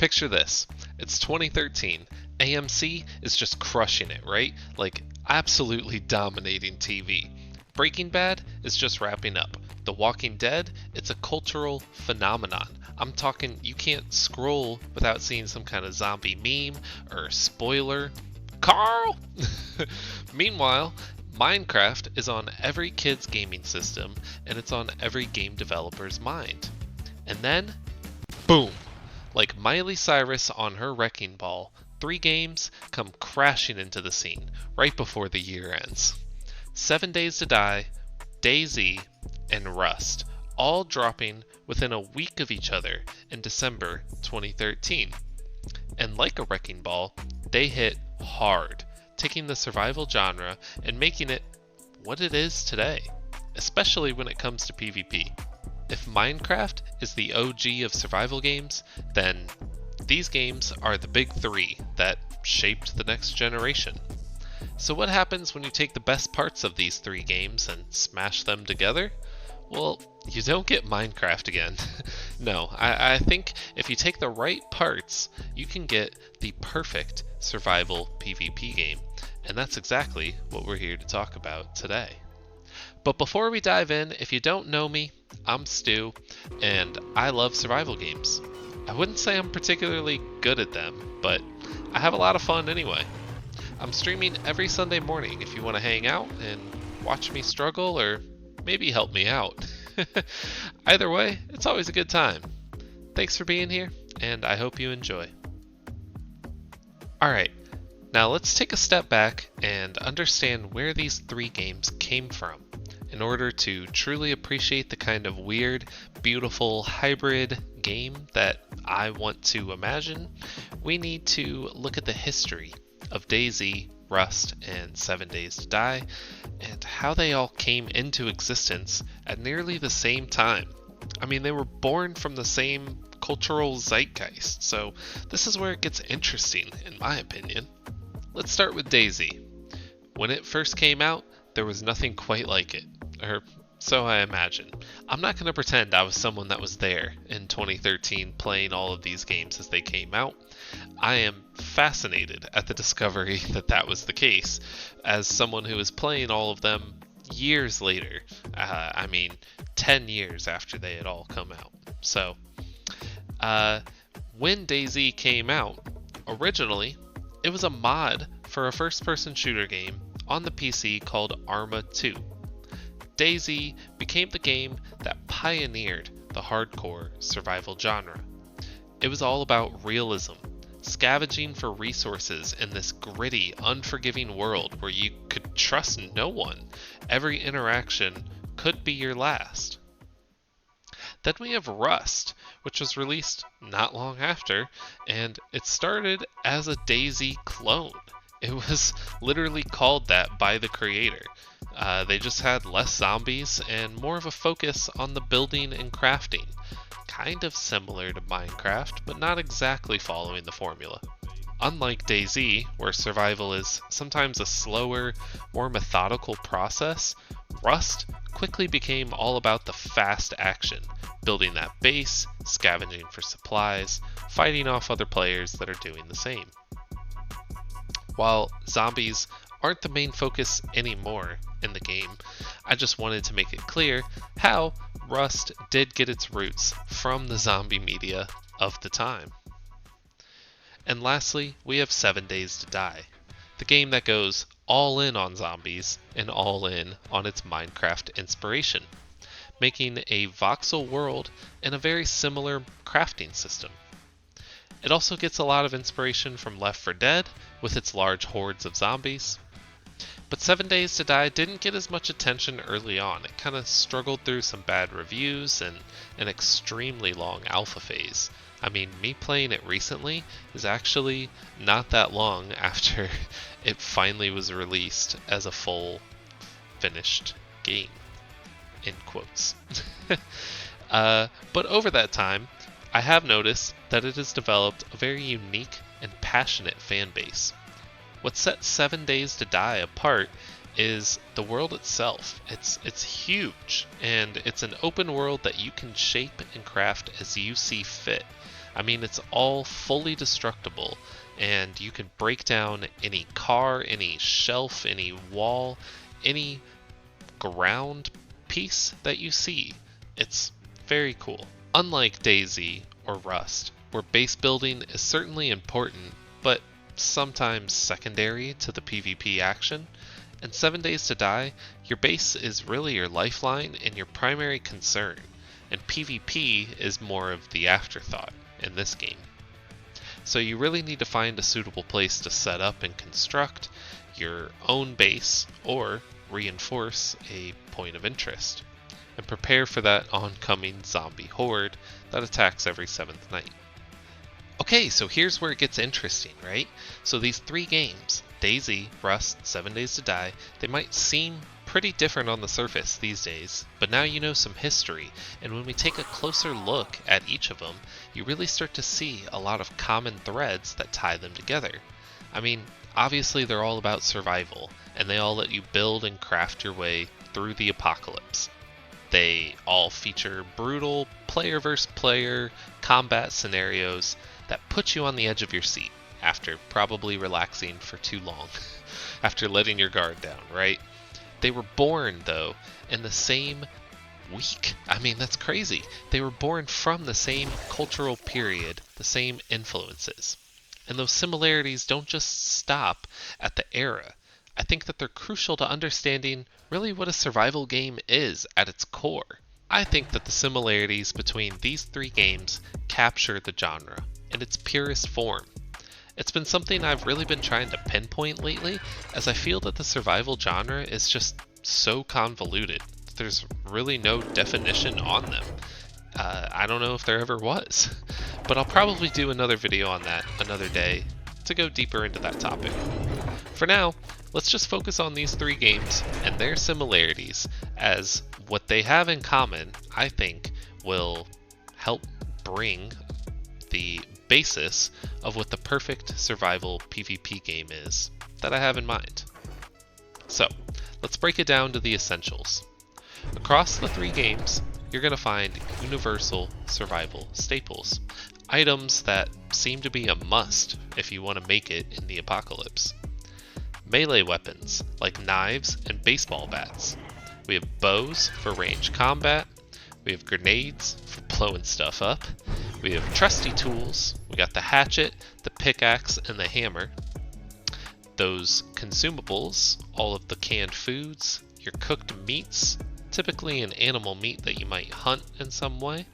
Picture this. It's 2013. AMC is just crushing it, right? Like, absolutely dominating TV. Breaking Bad is just wrapping up. The Walking Dead, it's a cultural phenomenon. I'm talking you can't scroll without seeing some kind of zombie meme or spoiler. Carl! Meanwhile, Minecraft is on every kid's gaming system and it's on every game developer's mind. And then, boom! Like Miley Cyrus on her wrecking ball, 3 games come crashing into the scene right before the year ends. 7 Days to Die, DayZ, and Rust, all dropping within a week of each other in December 2013. And like a wrecking ball, they hit hard, taking the survival genre and making it what it is today, especially when it comes to PvP. If Minecraft is the OG of survival games, then these games are the big 3 that shaped the next generation. So what happens when you take the best parts of these 3 games and smash them together? Well, you don't get Minecraft again. No, I think if you take the right parts, you can get the perfect survival PvP game. And that's exactly what we're here to talk about today. But before we dive in, if you don't know me, I'm Stu, and I love survival games. I wouldn't say I'm particularly good at them, but I have a lot of fun anyway. I'm streaming every Sunday morning if you want to hang out and watch me struggle or maybe help me out. Either way, it's always a good time. Thanks for being here, and I hope you enjoy. Alright, now let's take a step back and understand where these 3 games came from. In order to truly appreciate the kind of weird, beautiful, hybrid game that I want to imagine, we need to look at the history of DayZ, Rust, and 7 Days to Die, and how they all came into existence at nearly the same time. I mean, they were born from the same cultural zeitgeist, so this is where it gets interesting, in my opinion. Let's start with DayZ. When it first came out, there was nothing quite like it, or so I imagine. I'm not going to pretend I was someone that was there in 2013 playing all of these games as they came out. I am fascinated at the discovery that that was the case, as someone who is playing all of them years later. 10 years after they had all come out. So, when DayZ came out, originally, it was a mod for a first-person shooter game on the PC called Arma 2. DayZ became the game that pioneered the hardcore survival genre. It was all about realism, scavenging for resources in this gritty, unforgiving world where you could trust no one. Every interaction could be your last. Then we have Rust, which was released not long after, and it started as a DayZ clone. It was literally called that by the creator. They just had less zombies and more of a focus on the building and crafting. Kind of similar to Minecraft, but not exactly following the formula. Unlike DayZ, where survival is sometimes a slower, more methodical process, Rust quickly became all about the fast action, building that base, scavenging for supplies, fighting off other players that are doing the same. While zombies aren't the main focus anymore in the game, I just wanted to make it clear how Rust did get its roots from the zombie media of the time. And lastly, we have 7 Days to Die, the game that goes all in on zombies and all in on its Minecraft inspiration, making a voxel world and a very similar crafting system. It also gets a lot of inspiration from Left 4 Dead with its large hordes of zombies. But 7 Days to Die didn't get as much attention early on. It kind of struggled through some bad reviews and an extremely long alpha phase. I mean, me playing it recently is actually not that long after it finally was released as a full finished game, in quotes. But over that time, I have noticed that it has developed a very unique and passionate fan base. What sets 7 Days to Die apart is the world itself. It's huge, and it's an open world that you can shape and craft as you see fit. I mean, it's all fully destructible, and you can break down any car, any shelf, any wall, any ground piece that you see. It's very cool. Unlike DayZ or Rust, where base building is certainly important, but sometimes secondary to the PvP action, in 7 Days to Die, your base is really your lifeline and your primary concern, and PvP is more of the afterthought in this game. So you really need to find a suitable place to set up and construct your own base or reinforce a point of interest, and prepare for that oncoming zombie horde that attacks every 7th night. Okay, so here's where it gets interesting, right? So these 3 games, DayZ, Rust, 7 Days to Die, they might seem pretty different on the surface these days, but now you know some history, and when we take a closer look at each of them, you really start to see a lot of common threads that tie them together. I mean, obviously they're all about survival, and they all let you build and craft your way through the apocalypse. They all feature brutal player versus player combat scenarios that put you on the edge of your seat after probably relaxing for too long, after letting your guard down, right? They were born, though, in the same week. I mean, that's crazy. They were born from the same cultural period, the same influences. And those similarities don't just stop at the era. I think that they're crucial to understanding really what a survival game is at its core. I think that the similarities between these 3 games capture the genre in its purest form. It's been something I've really been trying to pinpoint lately, as I feel that the survival genre is just so convoluted. There's really no definition on them. I don't know if there ever was, but I'll probably do another video on that another day to go deeper into that topic. For now, let's just focus on these 3 games and their similarities, as what they have in common, I think, will help bring the basis of what the perfect survival PvP game is that I have in mind. So, let's break it down to the essentials. Across the 3 games, you're going to find universal survival staples, items that seem to be a must if you want to make it in the apocalypse. Melee weapons like knives and baseball bats. We have bows for range combat. We have grenades for blowing stuff up. We have trusty tools. We got the hatchet, the pickaxe, and the hammer. Those consumables, all of the canned foods, your cooked meats, typically an animal meat that you might hunt in some way,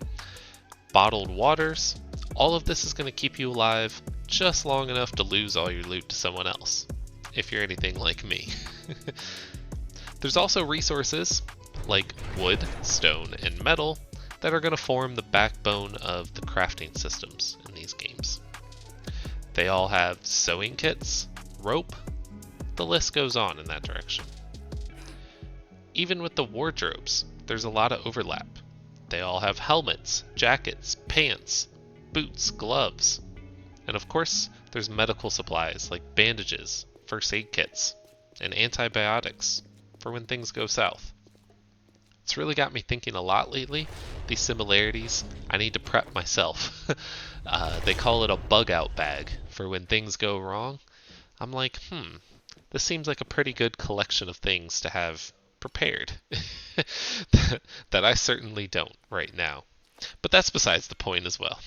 bottled waters. All of this is going to keep you alive just long enough to lose all your loot to someone else, if you're anything like me. There's also resources like wood, stone, and metal that are going to form the backbone of the crafting systems in these games. They all have sewing kits, rope, the list goes on in that direction. Even with the wardrobes, there's a lot of overlap. They all have helmets, jackets, pants, boots, gloves, and of course there's medical supplies like bandages, first aid kits, and antibiotics for when things go south. It's really got me thinking a lot lately. These similarities, I need to prep myself. They call it a bug out bag for when things go wrong. I'm like, this seems like a pretty good collection of things to have prepared that I certainly don't right now. But that's besides the point as well.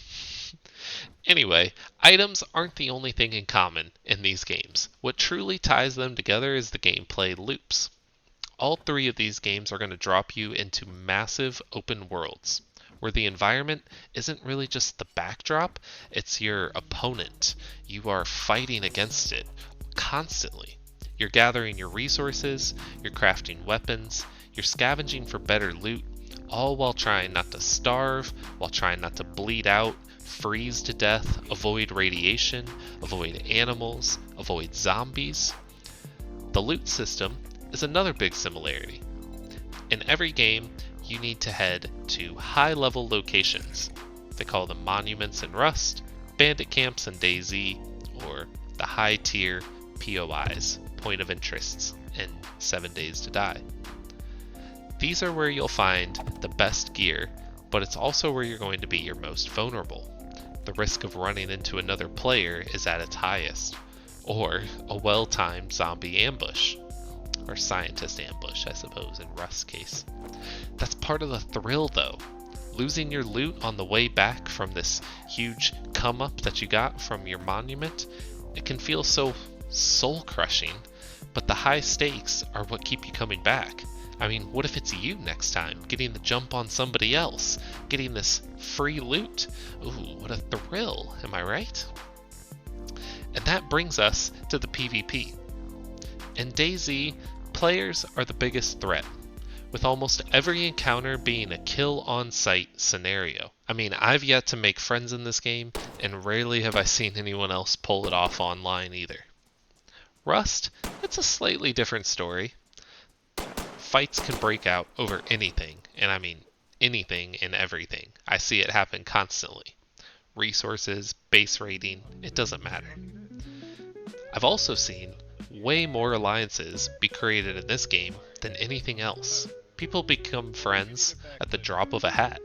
Anyway, items aren't the only thing in common in these games. What truly ties them together is the gameplay loops. All 3 of these games are going to drop you into massive open worlds, where the environment isn't really just the backdrop, it's your opponent. You are fighting against it constantly. You're gathering your resources, you're crafting weapons, you're scavenging for better loot, all while trying not to starve, while trying not to bleed out, freeze to death, avoid radiation, avoid animals, avoid zombies. The loot system is another big similarity. In every game, you need to head to high-level locations. They call them monuments in Rust, bandit camps in DayZ, or the high-tier POIs, point of interests, in 7 Days to Die. These are where you'll find the best gear, but it's also where you're going to be your most vulnerable. the risk of running into another player is at its highest, or a well-timed zombie ambush, or scientist ambush, I suppose, in Rust's case. That's part of the thrill, though. Losing your loot on the way back from this huge come-up that you got from your monument, it can feel so soul-crushing, but the high stakes are what keep you coming back. I mean, what if it's you next time, getting the jump on somebody else, getting this free loot? Ooh, what a thrill, am I right? And that brings us to the PvP. In DayZ, players are the biggest threat, with almost every encounter being a kill on sight scenario. I mean, I've yet to make friends in this game, and rarely have I seen anyone else pull it off online either. Rust, it's a slightly different story. Fights can break out over anything, and I mean anything and everything. I see it happen constantly. Resources, base rating, it doesn't matter. I've also seen way more alliances be created in this game than anything else. People become friends at the drop of a hat.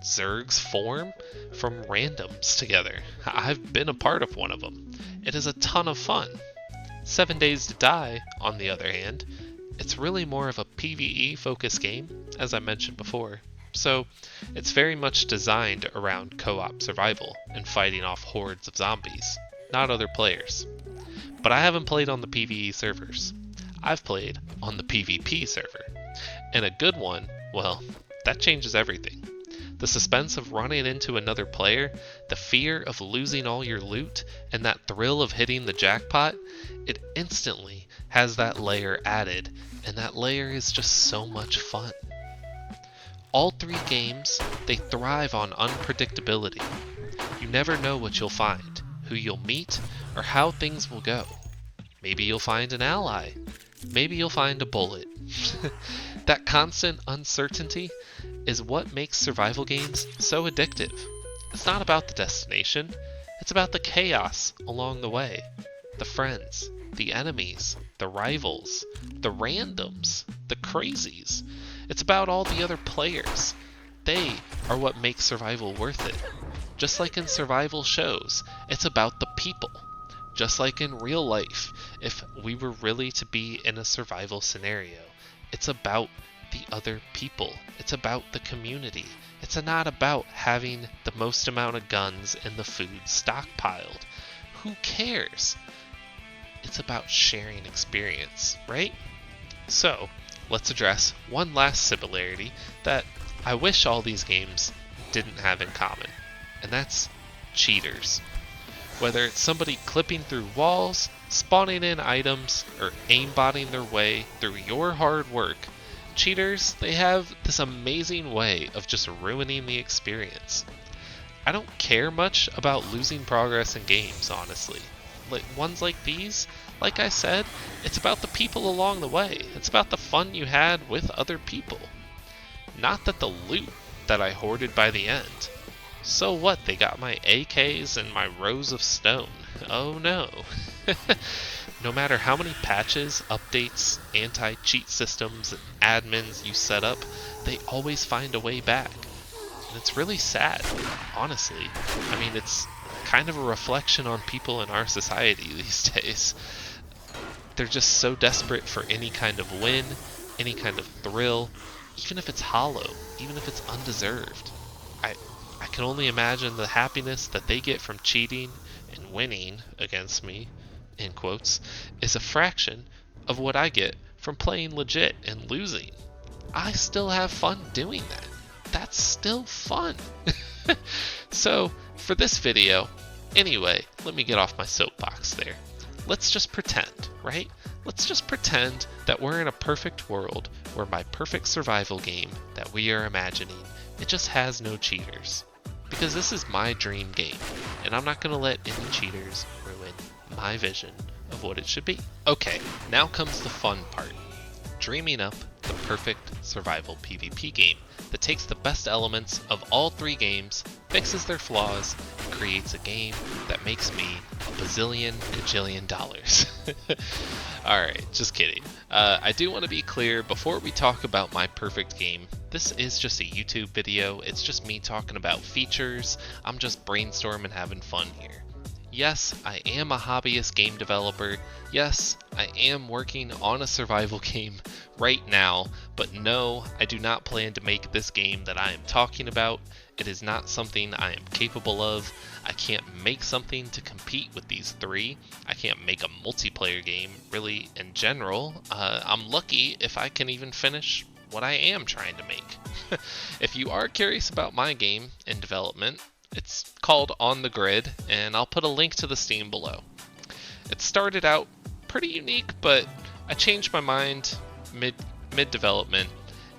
Zergs form from randoms together. I've been a part of one of them. It is a ton of fun. 7 Days to Die, on the other hand, it's really more of a PvE focused game, as I mentioned before. So it's very much designed around co-op survival and fighting off hordes of zombies, not other players. But I haven't played on the PvE servers. I've played on the PvP server. And a good one, well, that changes everything. The suspense of running into another player, the fear of losing all your loot, and that thrill of hitting the jackpot, it instantly has that layer added, and that layer is just so much fun. All three games, they thrive on unpredictability. You never know what you'll find, who you'll meet, or how things will go. Maybe you'll find an ally. Maybe you'll find a bullet. That constant uncertainty is what makes survival games so addictive. It's not about the destination, it's about the chaos along the way. The friends, the enemies, the rivals, the randoms, the crazies. It's about all the other players. They are what makes survival worth it. Just like in survival shows, it's about the people. Just like in real life, if we were really to be in a survival scenario, it's about the other people. It's about the community. It's not about having the most amount of guns and the food stockpiled. Who cares? It's about sharing experience, right? So, let's address one last similarity that I wish all these games didn't have in common, and that's cheaters. Whether it's somebody clipping through walls, spawning in items, or aimbotting their way through your hard work, cheaters, they have this amazing way of just ruining the experience. I don't care much about losing progress in games, honestly. Like ones like these, like I said, it's about the people along the way. It's about the fun you had with other people. Not that the loot that I hoarded by the end. So what, they got my AKs and my rows of stone. Oh no. No matter how many patches, updates, anti-cheat systems, and admins you set up, they always find a way back. And it's really sad, honestly. I mean, it's kind of a reflection on people in our society these days. They're just so desperate for any kind of win, any kind of thrill, even if it's hollow, even if it's undeserved. I can only imagine the happiness that they get from cheating and winning against me, in quotes, is a fraction of what I get from playing legit and losing. I still have fun doing that. That's still fun. So, for this video, anyway, let me get off my soapbox there. Let's just pretend, right? Let's just pretend that we're in a perfect world where my perfect survival game that we are imagining, it just has no cheaters. Because this is my dream game, and I'm not going to let any cheaters ruin my vision of what it should be. Okay, now comes the fun part. Dreaming up the perfect survival PvP game that takes the best elements of all three games, fixes their flaws, and creates a game that makes me a bazillion gajillion dollars. Alright, just kidding. I do want to be clear before we talk about my perfect game. This is just a YouTube video. It's just me talking about features. I'm just brainstorming, having fun here. Yes, I am a hobbyist game developer. Yes, I am working on a survival game right now, but no, I do not plan to make this game that I am talking about. It is not something I am capable of. I can't make something to compete with these three. I can't make a multiplayer game, really, in general. I'm lucky if I can even finish what I am trying to make. If you are curious about my game in development, it's called On the Grid, and I'll put a link to the Steam below. It started out pretty unique, but I changed my mind mid-development,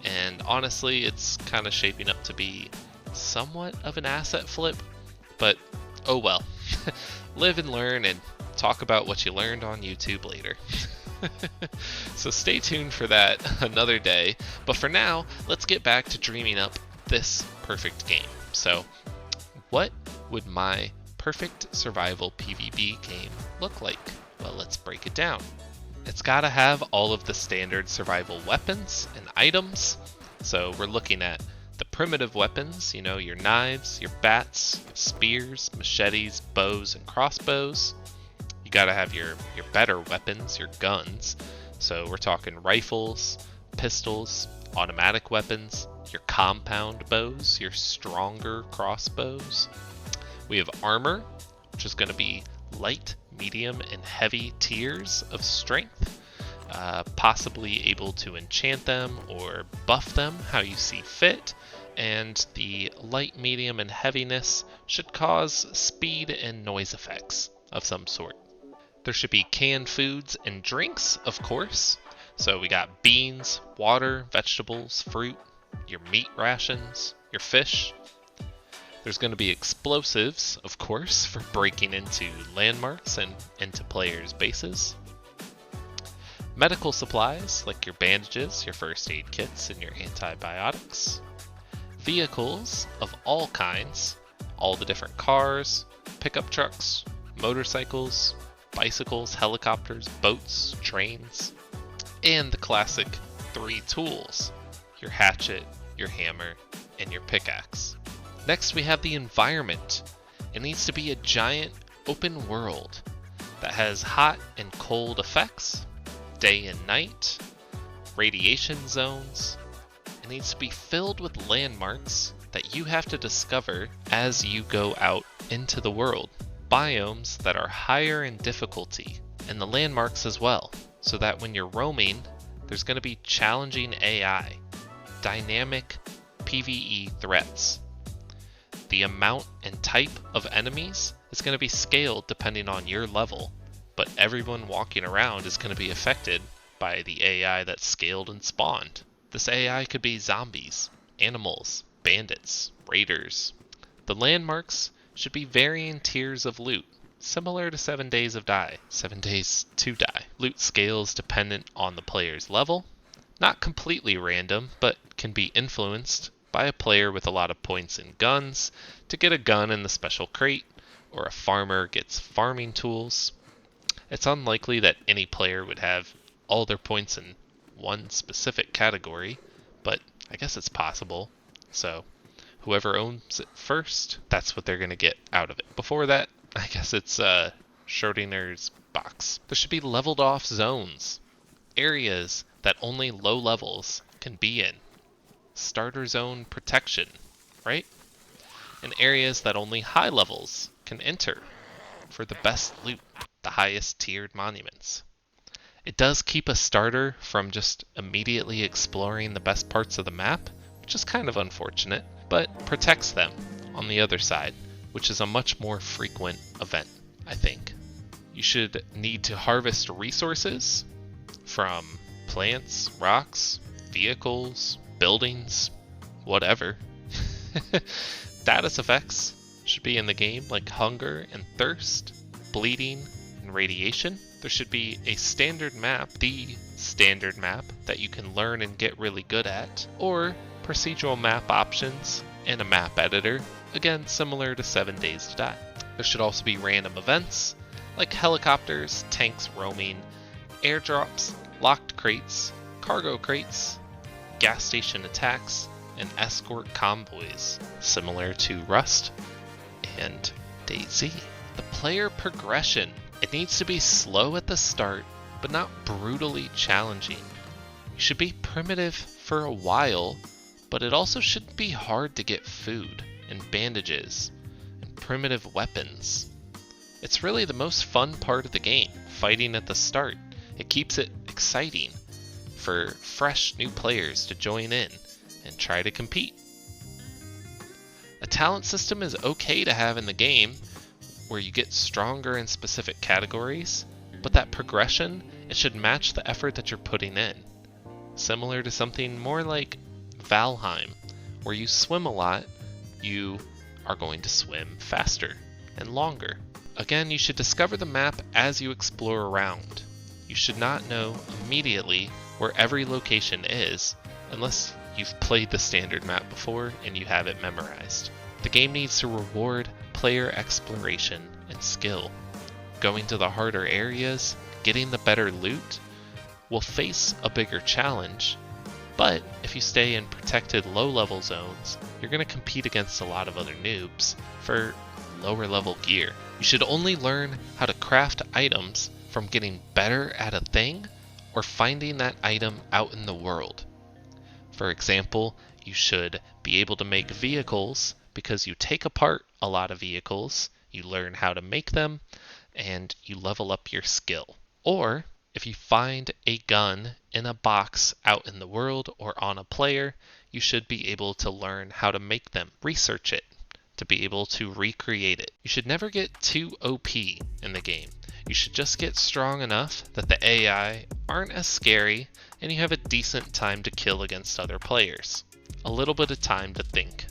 and honestly, it's kind of shaping up to be somewhat of an asset flip, but oh well. Live and learn and talk about what you learned on YouTube later. So stay tuned for that another day, but for now, let's get back to dreaming up this perfect game. So, what would my perfect survival PvP game look like? Well, let's break it down. It's gotta have all of the standard survival weapons and items. So we're looking at the primitive weapons, you know, your knives, your bats, spears, machetes, bows, and crossbows. You gotta have your better weapons, your guns. So we're talking rifles, pistols, automatic weapons, your compound bows, your stronger crossbows. We have armor, which is going to be light, medium, and heavy tiers of strength, possibly able to enchant them or buff them how you see fit, and the light, medium, and heaviness should cause speed and noise effects of some sort. There should be canned foods and drinks, of course. So we got beans, water, vegetables, fruit, your meat rations, your fish. There's going to be explosives, of course, for breaking into landmarks and into players' bases. Medical supplies, like your bandages, your first aid kits, and your antibiotics. Vehicles of all kinds, all the different cars, pickup trucks, motorcycles, bicycles, helicopters, boats, trains. And the classic 3 tools, your hatchet, your hammer, and your pickaxe. Next we have the environment. It needs to be a giant open world that has hot and cold effects, day and night, radiation zones. It needs to be filled with landmarks that you have to discover as you go out into the world. Biomes that are higher in difficulty, and the landmarks as well, so that when you're roaming, there's going to be challenging AI, dynamic PvE threats. The amount and type of enemies is going to be scaled depending on your level, but everyone walking around is going to be affected by the AI that's scaled and spawned. This AI could be zombies, animals, bandits, raiders. The landmarks should be varying tiers of loot, similar to 7 Days of Die, 7 Days to Die. Loot scales dependent on the player's level, not completely random, but can be influenced by a player with a lot of points in guns to get a gun in the special crate, or a farmer gets farming tools. It's unlikely that any player would have all their points in one specific category, but I guess it's possible. So whoever owns it first, that's what they're going to get out of it. Before that, I guess it's Schrodinger's box. There should be leveled off zones, areas that only low levels can be in. Starter zone protection, right? And areas that only high levels can enter for the best loot, the highest tiered monuments. It does keep a starter from just immediately exploring the best parts of the map, which is kind of unfortunate, but protects them on the other side, which is a much more frequent event, I think. You should need to harvest resources from plants, rocks, vehicles, buildings, whatever. Status effects should be in the game, like hunger and thirst, bleeding and radiation. There should be a standard map, the standard map that you can learn and get really good at, or procedural map options and a map editor, again similar to 7 Days to Die. There should also be random events like helicopters, tanks roaming, airdrops, locked crates, cargo crates, gas station attacks, and escort convoys, similar to Rust and DayZ. The player progression. It needs to be slow at the start, but not brutally challenging. You should be primitive for a while, but it also shouldn't be hard to get food and bandages and primitive weapons. It's really the most fun part of the game, fighting at the start. It keeps it exciting for fresh new players to join in and try to compete. A talent system is okay to have in the game where you get stronger in specific categories, but that progression, it should match the effort that you're putting in. Similar to something more like Valheim, where you swim a lot, you are going to swim faster and longer. Again, you should discover the map as you explore around. You should not know immediately where every location is unless you've played the standard map before and you have it memorized. The game needs to reward player exploration and skill. Going to the harder areas, getting the better loot, will face a bigger challenge, but if you stay in protected low-level zones, you're going to compete against a lot of other noobs for lower level gear. You should only learn how to craft items from getting better at a thing or finding that item out in the world. For example, you should be able to make vehicles because you take apart a lot of vehicles, you learn how to make them, and you level up your skill. Or if you find a gun in a box out in the world or on a player, you should be able to learn how to make them, research it, to be able to recreate it. You should never get too OP in the game. You should just get strong enough that the AI aren't as scary and you have a decent time to kill against other players. A little bit of time to think,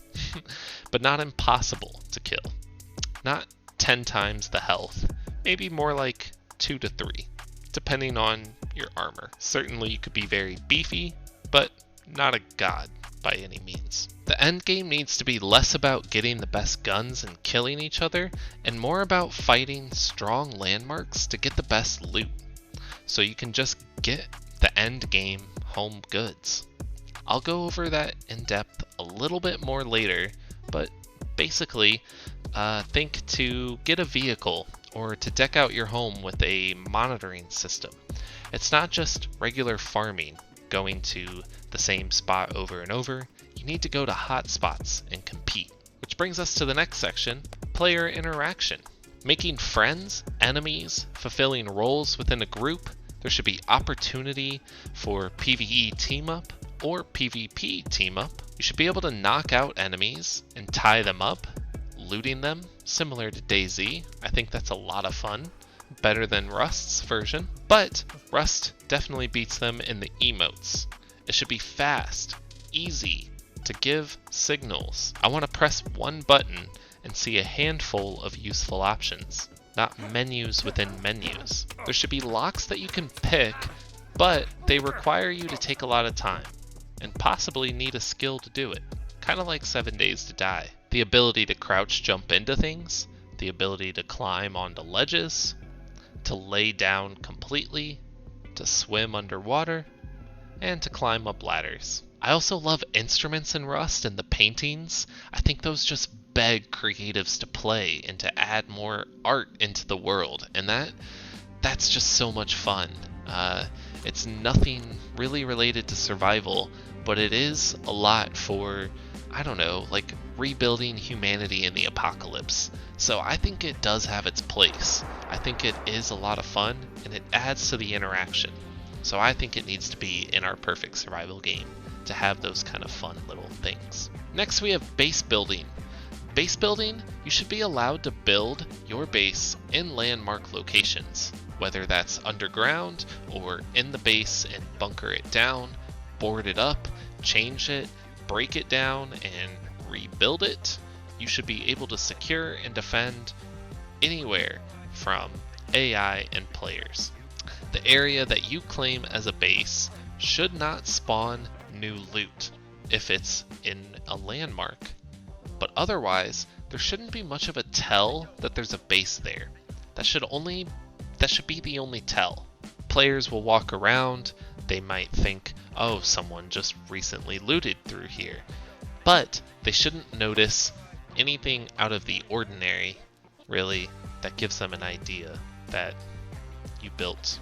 but not impossible to kill. Not 10 times the health, maybe more like 2 to 3, depending on your armor. Certainly you could be very beefy, but not a god by any means. The end game needs to be less about getting the best guns and killing each other, and more about fighting strong landmarks to get the best loot, so you can just get the end game home goods. I'll go over that in depth a little bit more later, but basically think to get a vehicle or to deck out your home with a monitoring system. It's not just regular farming, going to the same spot over and over. You need to go to hot spots and compete. Which brings us to the next section, player interaction. Making friends, enemies, fulfilling roles within a group. There should be opportunity for PvE team up or PvP team up. You should be able to knock out enemies and tie them up, looting them, similar to DayZ. I think that's a lot of fun. Better than Rust's version, but Rust definitely beats them in the emotes. It should be fast, easy to give signals. I want to press one button and see a handful of useful options, not menus within menus. There should be locks that you can pick, but they require you to take a lot of time and possibly need a skill to do it, kind of like 7 Days to Die. The ability to crouch jump into things, the ability to climb onto ledges, to lay down completely, to swim underwater, and to climb up ladders. I also love instruments in Rust and the paintings. I think those just beg creatives to play and to add more art into the world, and that's just so much fun. It's nothing really related to survival, but it is a lot for, I don't know, like rebuilding humanity in the apocalypse. So I think it does have its place. I think it is a lot of fun and it adds to the interaction. So I think it needs to be in our perfect survival game to have those kind of fun little things. Next we have base building. Base building, you should be allowed to build your base in landmark locations, whether that's underground or in the base and bunker it down, board it up, change it, break it down, and rebuild it. You should be able to secure and defend anywhere from AI and players. The area that you claim as a base should not spawn new loot if it's in a landmark, but otherwise there shouldn't be much of a tell that there's a base there. That should be the only tell. Players will walk around, they might think, oh, someone just recently looted through here, but they shouldn't notice anything out of the ordinary, really, that gives them an idea that you built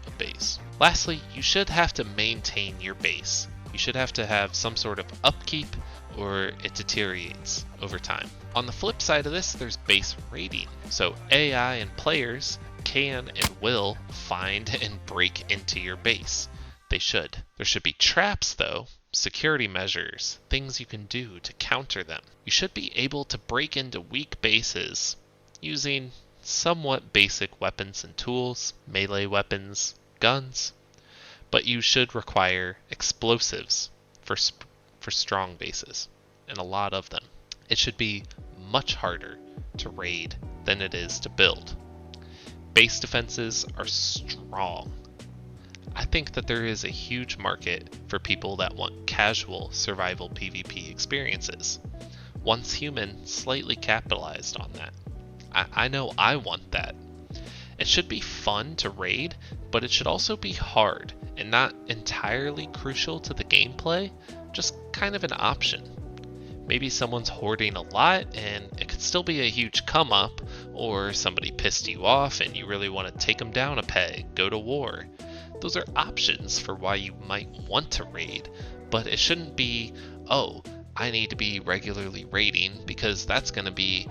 a base. Lastly, you should have to maintain your base. You should have to have some sort of upkeep or it deteriorates over time. On the flip side of this, there's base raiding. So AI and players can and will find and break into your base. They should. There should be traps though, security measures, things you can do to counter them. You should be able to break into weak bases using somewhat basic weapons and tools, melee weapons, guns, but you should require explosives for strong bases, and a lot of them. It should be much harder to raid than it is to build. Base defenses are strong. I think that there is a huge market for people that want casual survival PvP experiences. Once Human slightly capitalized on that. I know I want that. It should be fun to raid, but it should also be hard and not entirely crucial to the gameplay, just kind of an option. Maybe someone's hoarding a lot and it could still be a huge come up, or somebody pissed you off and you really want to take them down a peg, go to war. Those are options for why you might want to raid, but it shouldn't be, oh, I need to be regularly raiding because that's going to be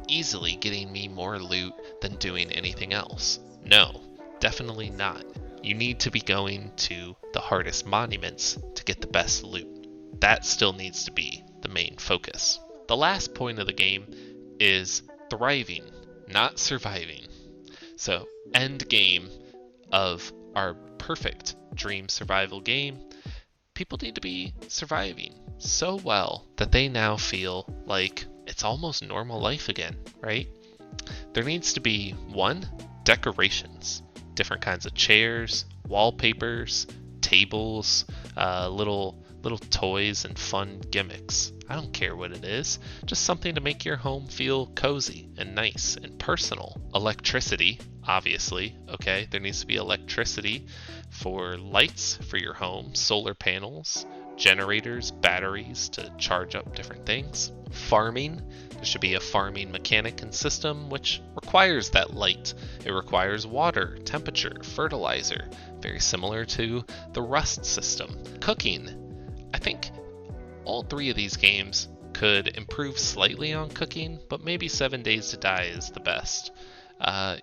easily getting me more loot than doing anything else. No, definitely not. You need to be going to the hardest monuments to get the best loot. That still needs to be the main focus. The last point of the game is thriving, not surviving. So, end game of our perfect dream survival game, people need to be surviving so well that they now feel like it's almost normal life again, right? There needs to be, one, decorations, different kinds of chairs, wallpapers, tables, little toys and fun gimmicks. I don't care what it is, just something to make your home feel cozy and nice and personal. Electricity, obviously, okay? There needs to be electricity for lights for your home, solar panels, generators, batteries to charge up different things. Farming, there should be a farming mechanic and system which requires that light. It requires water, temperature, fertilizer, very similar to the Rust system. Cooking, I think all three of these games could improve slightly on cooking, but maybe 7 Days to Die is the best.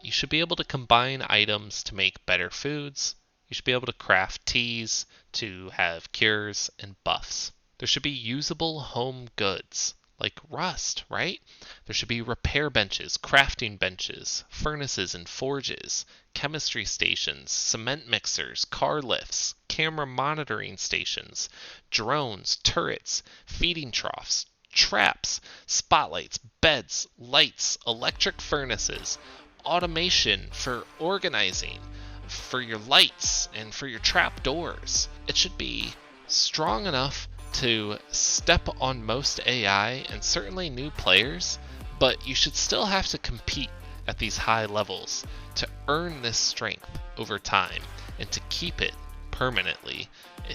You should be able to combine items to make better foods. You should be able to craft teas to have cures and buffs. There should be usable home goods, like Rust, right? There should be repair benches, crafting benches, furnaces and forges, chemistry stations, cement mixers, car lifts, camera monitoring stations, drones, turrets, feeding troughs, traps, spotlights, beds, lights, electric furnaces, automation for organizing, for your lights and for your trap doors. It should be strong enough to step on most AI and certainly new players, but you should still have to compete at these high levels to earn this strength over time, and to keep it permanently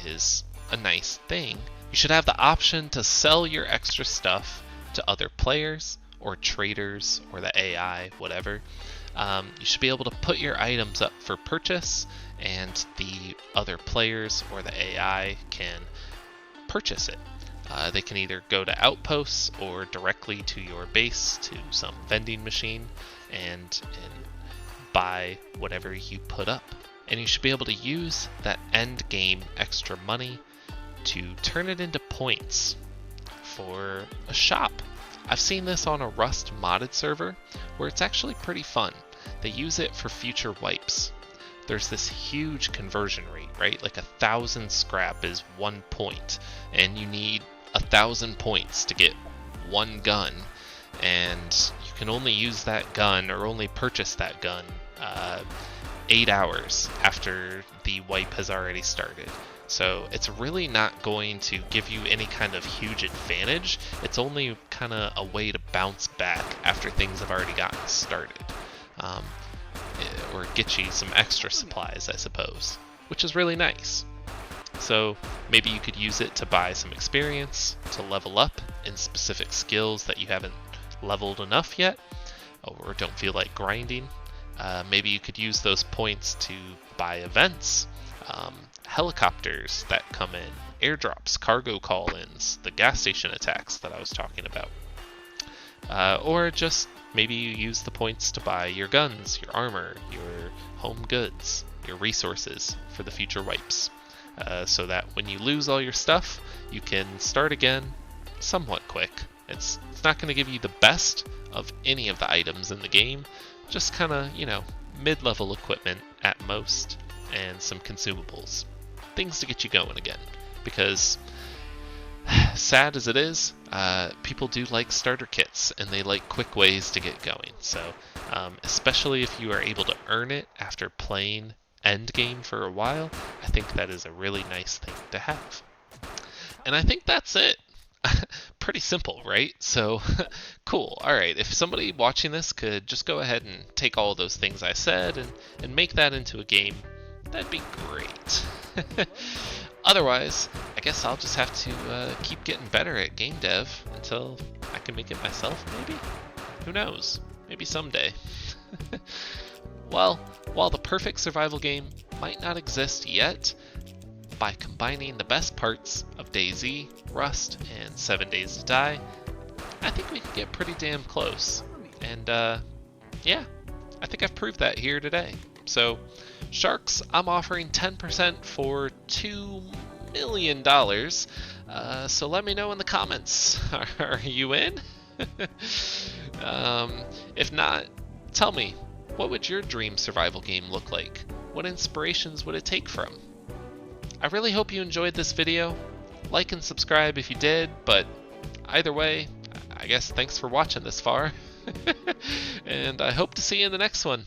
is a nice thing. You should have the option to sell your extra stuff to other players or traders or the AI, whatever. You should be able to put your items up for purchase, and the other players or the AI can purchase it. They can either go to outposts or directly to your base to some vending machine and buy whatever you put up. And you should be able to use that end game extra money to turn it into points for a shop. I've seen this on a Rust modded server where it's actually pretty fun. They use it for future wipes. There's this huge conversion rate, right? Like 1,000 scrap is 1 point, and you need 1,000 points to get one gun, and you can only use that gun or only purchase that gun 8 hours after the wipe has already started. So it's really not going to give you any kind of huge advantage. It's only kind of a way to bounce back after things have already gotten started. Or get you some extra supplies, I suppose, which is really nice. So maybe you could use it to buy some experience, to level up in specific skills that you haven't leveled enough yet, or don't feel like grinding. Maybe you could use those points to buy events, helicopters that come in, airdrops, cargo call-ins, the gas station attacks that I was talking about. Or just maybe you use the points to buy your guns, your armor, your home goods, your resources for the future wipes. So that when you lose all your stuff, you can start again somewhat quick. It's not going to give you the best of any of the items in the game, just kind of, mid-level equipment at most, and some consumables. Things to get you going again. Because, sad as it is, people do like starter kits, and they like quick ways to get going. So, especially if you are able to earn it after playing endgame for a while, I think that is a really nice thing to have. And I think that's it. Pretty simple, right? So, cool. Alright, if somebody watching this could just go ahead and take all those things I said and make that into a game, that'd be great. Otherwise, I guess I'll just have to keep getting better at game dev until I can make it myself, maybe? Who knows? Maybe someday. Well, while the perfect survival game might not exist yet, by combining the best parts of DayZ, Rust, and 7 Days to Die, I think we could get pretty damn close. And yeah, I think I've proved that here today. So, Sharks, I'm offering 10% for $2 million. So let me know in the comments. Are you in? If not, tell me, what would your dream survival game look like? What inspirations would it take from? I really hope you enjoyed this video. Like and subscribe if you did, but either way, I guess thanks for watching this far. And I hope to see you in the next one.